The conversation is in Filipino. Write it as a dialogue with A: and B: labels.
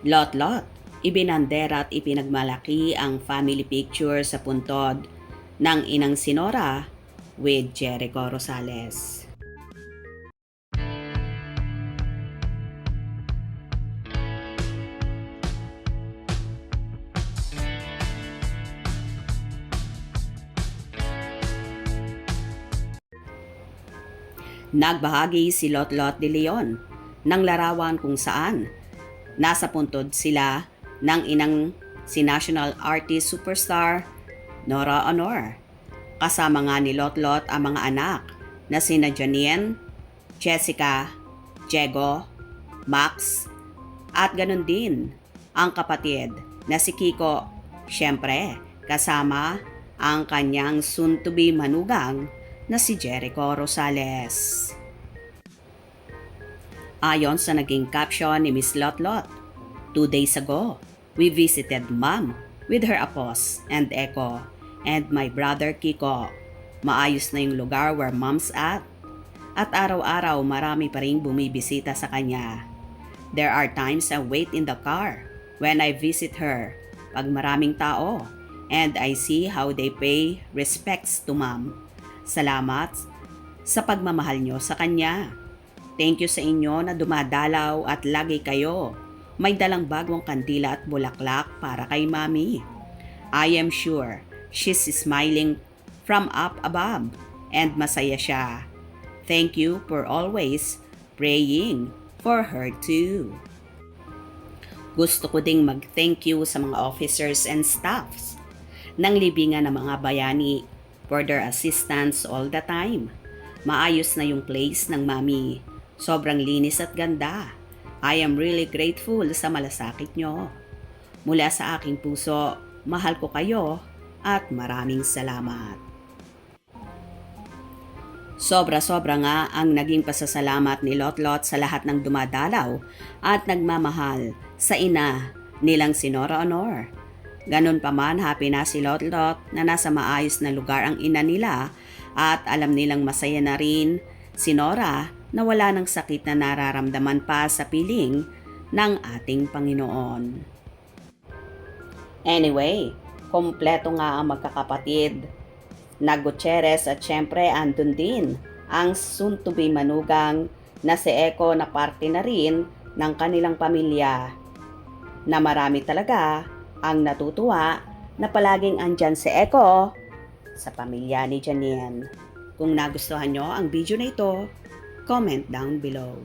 A: Lot-lot, ibinandera at ipinagmalaki ang family picture sa puntod ng inang Sinora with Jericho Rosales. Nagbahagi si Lot-lot de Leon ng larawan kung saan nasa puntod sila ng inang si national artist superstar Nora Honor. Kasama nga ni Lot-lot ang mga anak na sina Janine, Jessica, Diego, Max, at ganun din ang kapatid na si Kiko, syempre kasama ang kanyang soon-to-be manugang na si Jericho Rosales. Ayon sa naging caption ni Miss Lot-lot, 2 days ago, we visited Mom with her apos and Echo and my brother Kiko. Maayos na yung lugar where Mom's at. At araw-araw marami pa ring bumibisita sa kanya. There are times I wait in the car when I visit her pag maraming tao and I see how they pay respects to Mom. Salamat sa pagmamahal nyo sa kanya. Thank you sa inyo na dumadalaw at lagi kayo may dalang bagong kandila at bulaklak para kay Mami. I am sure she's smiling from up above and masaya siya. Thank you for always praying for her too. Gusto ko ding mag-thank you sa mga officers and staffs ng libingan ng mga bayani for their assistance all the time. Maayos na yung place ng Mami. Sobrang linis at ganda. I am really grateful sa malasakit nyo. Mula sa aking puso, mahal ko kayo at maraming salamat. Sobra-sobra nga ang naging pasasalamat ni Lot-lot sa lahat ng dumadalaw at nagmamahal sa ina nilang si Nora Honor. Ganun pa man, happy na si Lot-lot na nasa maayos na lugar ang ina nila at alam nilang masaya na rin si Nora na wala ng sakit na nararamdaman pa sa piling ng ating Panginoon. Anyway, kompleto nga ang magkakapatid na Gutierrez at syempre andun din ang soon-to-be manugang na si Echo na parte na rin ng kanilang pamilya na marami talaga ang natutuwa na palaging andyan si Echo sa pamilya ni Janine. Kung nagustuhan nyo ang video na ito, comment down below.